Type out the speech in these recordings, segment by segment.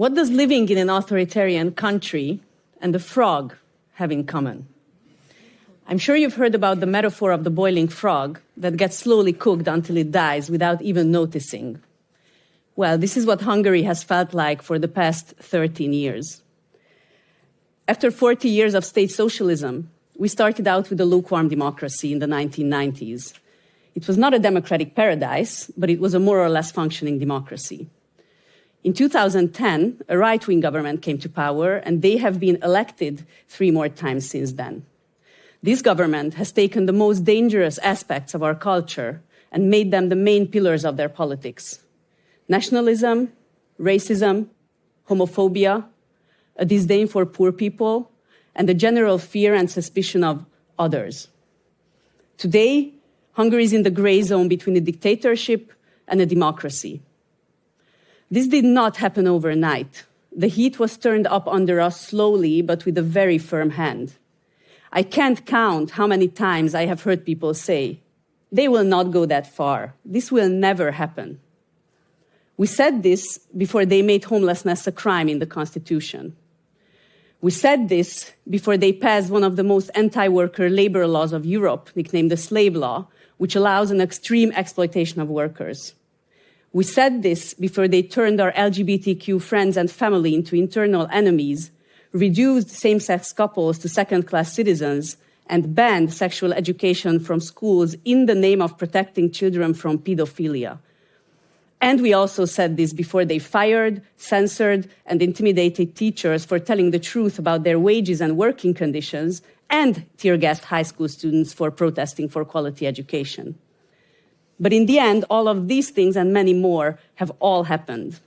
What does living in an authoritarian country and a frog have in common? I'm sure you've heard about the metaphor of the boiling frog that gets slowly cooked until it dies without even noticing. Well, this is what Hungary has felt like for the past 13 years. After 40 years of state socialism, we started out with a lukewarm democracy in the 1990s. It was not a democratic paradise, but it was a more or less functioning democracy. In 2010, a right-wing government came to power, and they have been elected 3 more times since then. This government has taken the most dangerous aspects of our culture and made them the main pillars of their politics. Nationalism, racism, homophobia, a disdain for poor people, and a general fear and suspicion of others. Today, Hungary is in the gray zone between a dictatorship and a democracy. This did not happen overnight. The heat was turned up under us slowly, but with a very firm hand. I can't count how many times I have heard people say, "They will not go that far. This will never happen." We said this before they made homelessness a crime in the Constitution. We said this before they passed one of the most anti-worker labor laws of Europe, nicknamed the slave law, which allows an extreme exploitation of workers. We said this before they turned our LGBTQ friends and family into internal enemies, reduced same-sex couples to second-class citizens, and banned sexual education from schools in the name of protecting children from pedophilia. And we also said this before they fired, censored, and intimidated teachers for telling the truth about their wages and working conditions, and tear-gassed high school students for protesting for quality education. But in the end, all of these things and many more have all happened.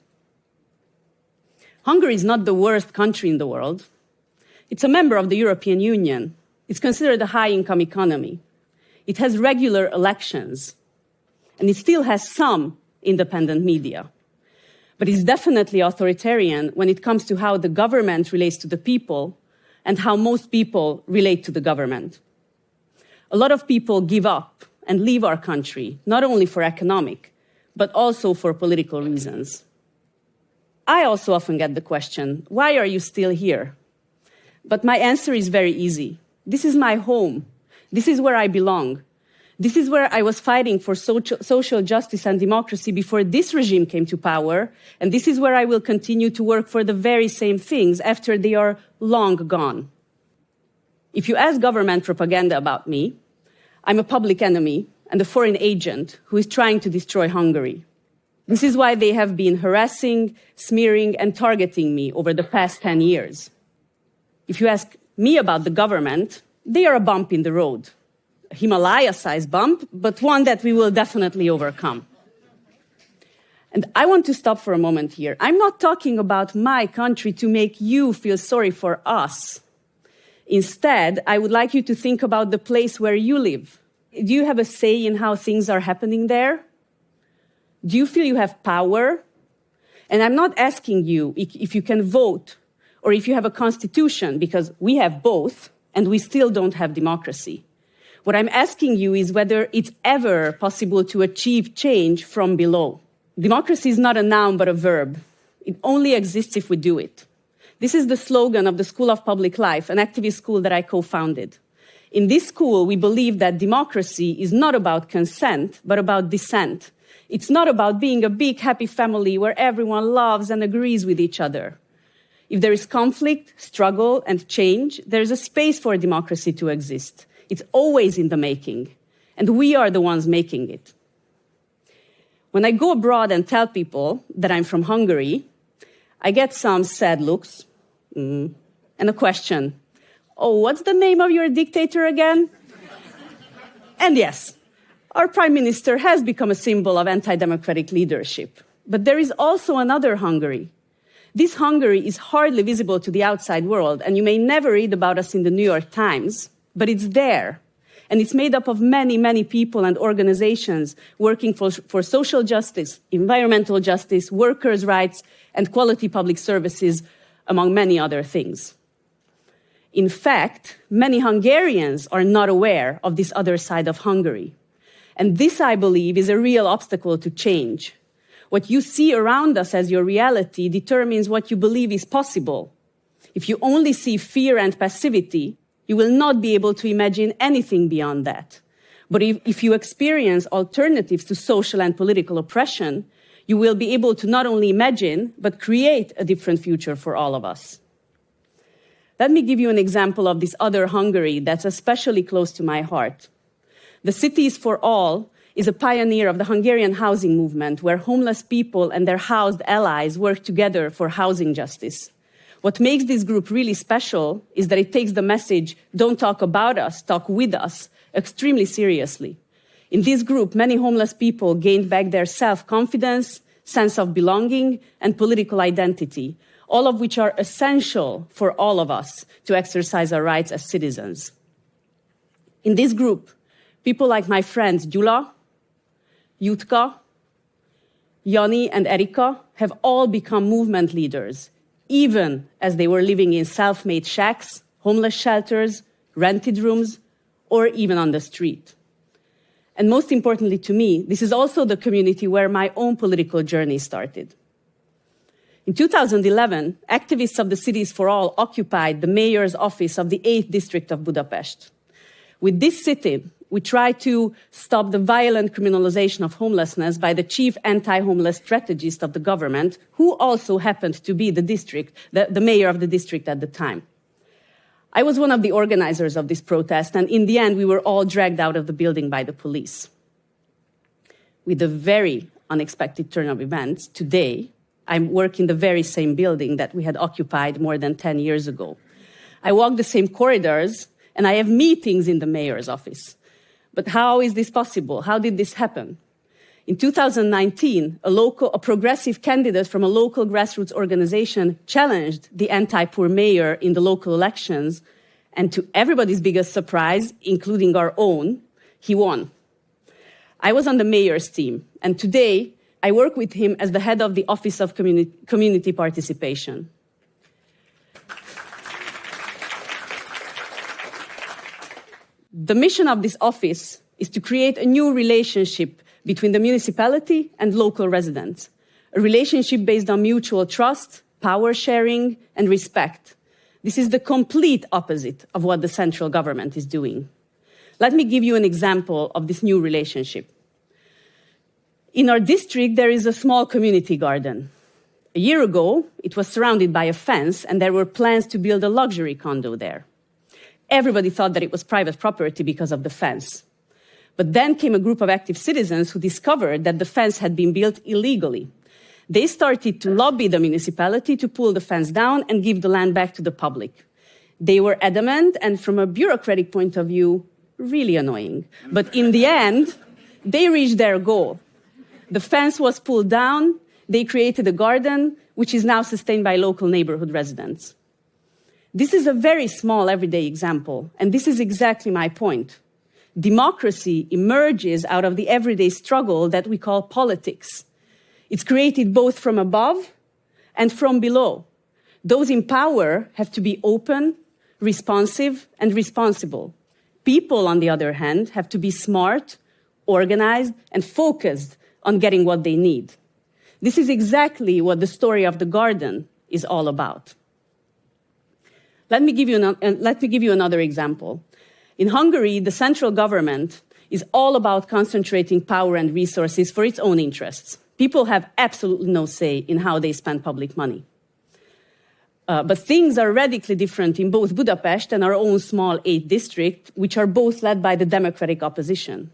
Hungary is not the worst country in the world. It's a member of the European Union. It's considered a high-income economy. It has regular elections. And it still has some independent media. But it's definitely authoritarian when it comes to how the government relates to the people and how most people relate to the government. A lot of people give up and leave our country, not only for economic, but also for political reasons. I also often get the question, why are you still here? But my answer is very easy. This is my home. This is where I belong. This is where I was fighting for social justice and democracy before this regime came to power, and this is where I will continue to work for the very same things after they are long gone. If you ask government propaganda about me, I'm a public enemy and a foreign agent who is trying to destroy Hungary. This is why they have been harassing, smearing, and targeting me over the past 10 years. If you ask me about the government, they are a bump in the road. A Himalaya-sized bump, but one that we will definitely overcome. And I want to stop for a moment here. I'm not talking about my country to make you feel sorry for us. Instead, I would like you to think about the place where you live. Do you have a say in how things are happening there? Do you feel you have power? And I'm not asking you if you can vote or if you have a constitution, because we have both, and we still don't have democracy. What I'm asking you is whether it's ever possible to achieve change from below. Democracy is not a noun, but a verb. It only exists if we do it. This is the slogan of the School of Public Life, an activist school that I co-founded. In this school, we believe that democracy is not about consent, but about dissent. It's not about being a big, happy family where everyone loves and agrees with each other. If there is conflict, struggle, and change, there is a space for democracy to exist. It's always in the making, and we are the ones making it. When I go abroad and tell people that I'm from Hungary, I get some sad looks and a question. Oh, what's the name of your dictator again? And yes, our prime minister has become a symbol of anti-democratic leadership. But there is also another Hungary. This Hungary is hardly visible to the outside world, and you may never read about us in the New York Times, but it's there. And it's made up of many, many people and organizations working for social justice, environmental justice, workers' rights, and quality public services, among many other things. In fact, many Hungarians are not aware of this other side of Hungary. And this, I believe, is a real obstacle to change. What you see around us as your reality determines what you believe is possible. If you only see fear and passivity, you will not be able to imagine anything beyond that. But if you experience alternatives to social and political oppression, you will be able to not only imagine, but create a different future for all of us. Let me give you an example of this other Hungary that's especially close to my heart. The Cities for All is a pioneer of the Hungarian housing movement, where homeless people and their housed allies work together for housing justice. What makes this group really special is that it takes the message, "Don't talk about us, talk with us," extremely seriously. In this group, many homeless people gained back their self-confidence, sense of belonging, and political identity, all of which are essential for all of us to exercise our rights as citizens. In this group, people like my friends Gyula, Jutka, Jani, and Erika have all become movement leaders, even as they were living in self-made shacks, homeless shelters, rented rooms, or even on the street. And most importantly to me, this is also the community where my own political journey started. In 2011, activists of the Cities for All occupied the mayor's office of the 8th district of Budapest. With this sit-in, we tried to stop the violent criminalization of homelessness by the chief anti-homeless strategist of the government, who also happened to be the mayor of the district at the time. I was one of the organizers of this protest, and in the end, we were all dragged out of the building by the police. With a very unexpected turn of events, today, I work in the very same building that we had occupied more than 10 years ago. I walk the same corridors, and I have meetings in the mayor's office. But how is this possible? How did this happen? In 2019, a progressive candidate from a local grassroots organization challenged the anti-poor mayor in the local elections, and to everybody's biggest surprise, including our own, he won. I was on the mayor's team, and today I work with him as the head of the Office of Community Participation. The mission of this office is to create a new relationship between the municipality and local residents, a relationship based on mutual trust, power sharing, and respect. This is the complete opposite of what the central government is doing. Let me give you an example of this new relationship. In our district, there is a small community garden. A year ago, it was surrounded by a fence, and there were plans to build a luxury condo there. Everybody thought that it was private property because of the fence. But then came a group of active citizens who discovered that the fence had been built illegally. They started to lobby the municipality to pull the fence down and give the land back to the public. They were adamant, and from a bureaucratic point of view, really annoying. But in the end, they reached their goal. The fence was pulled down, they created a garden, which is now sustained by local neighborhood residents. This is a very small everyday example, and this is exactly my point. Democracy emerges out of the everyday struggle that we call politics. It's created both from above and from below. Those in power have to be open, responsive, and responsible. People, on the other hand, have to be smart, organized, and focused on getting what they need. This is exactly what the story of the garden is all about. Let me give you another example. In Hungary, the central government is all about concentrating power and resources for its own interests. People have absolutely no say in how they spend public money. But things are radically different in both Budapest and our own small 8th district, which are both led by the democratic opposition.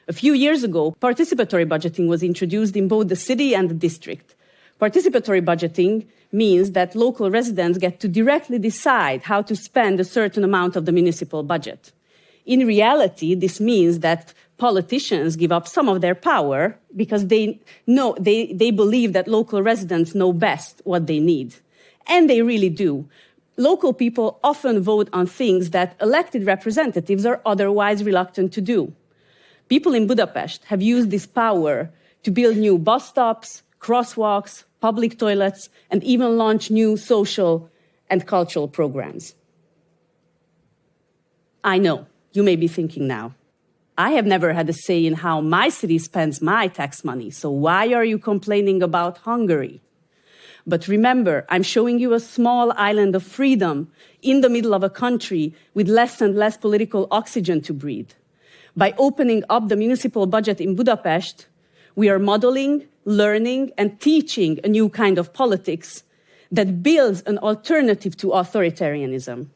A few years ago, participatory budgeting was introduced in both the city and the district. Participatory budgeting means that local residents get to directly decide how to spend a certain amount of the municipal budget. In reality, this means that politicians give up some of their power because they believe that local residents know best what they need. And they really do. Local people often vote on things that elected representatives are otherwise reluctant to do. People in Budapest have used this power to build new bus stops, crosswalks, public toilets, and even launch new social and cultural programs. I know, you may be thinking now, I have never had a say in how my city spends my tax money, so why are you complaining about Hungary? But remember, I'm showing you a small island of freedom in the middle of a country with less and less political oxygen to breathe. By opening up the municipal budget in Budapest, we are modeling, learning, and teaching a new kind of politics that builds an alternative to authoritarianism.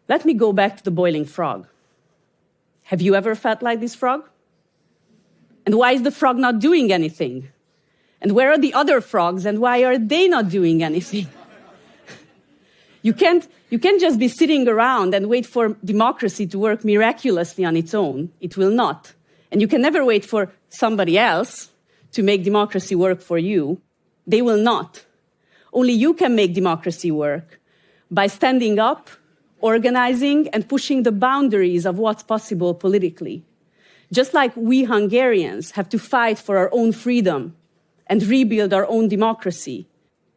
Let me go back to the boiling frog. Have you ever felt like this frog? And why is the frog not doing anything? And where are the other frogs, and why are they not doing anything? You can't just be sitting around and wait for democracy to work miraculously on its own. It will not. And you can never wait for somebody else to make democracy work for you. They will not. Only you can make democracy work by standing up, organizing, and pushing the boundaries of what's possible politically. Just like we Hungarians have to fight for our own freedom and rebuild our own democracy,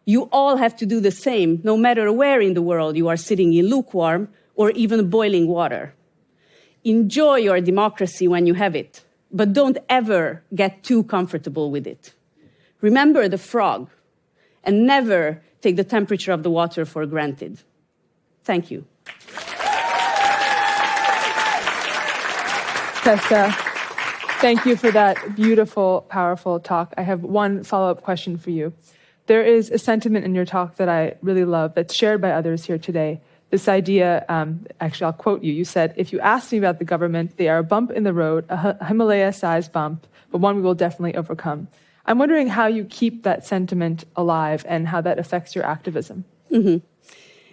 you all have to do the same, no matter where in the world you are sitting in lukewarm or even boiling water. Enjoy your democracy when you have it, but don't ever get too comfortable with it. Remember the frog, and never take the temperature of the water for granted. Thank you. Tessa, thank you for that beautiful, powerful talk. I have one follow-up question for you. There is a sentiment in your talk that I really love that's shared by others here today. This idea, actually, I'll quote you. You said, if you ask me about the government, they are a bump in the road, a Himalaya-sized bump, but one we will definitely overcome. I'm wondering how you keep that sentiment alive and how that affects your activism. Mm-hmm.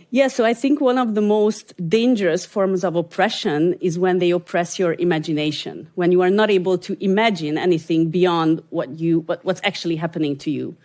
Yeah, so I think one of the most dangerous forms of oppression is when they oppress your imagination, when you are not able to imagine anything beyond what's actually happening to you.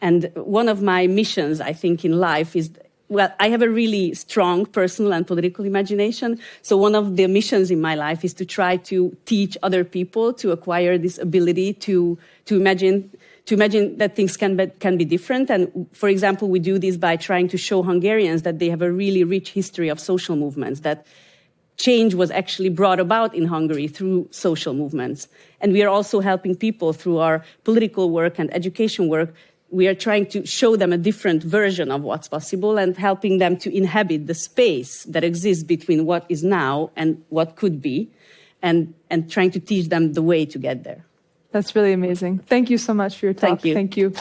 And one of my missions, I think, in life is, well, I have a really strong personal and political imagination. So one of the missions in my life is to try to teach other people to acquire this ability to imagine that things can be different. And for example, we do this by trying to show Hungarians that they have a really rich history of social movements, that change was actually brought about in Hungary through social movements. And we are also helping people through our political work and education work. We are trying to show them a different version of what's possible and helping them to inhabit the space that exists between what is now and what could be, and trying to teach them the way to get there. That's really amazing. Thank you so much for your talk. Thank you. Thank you.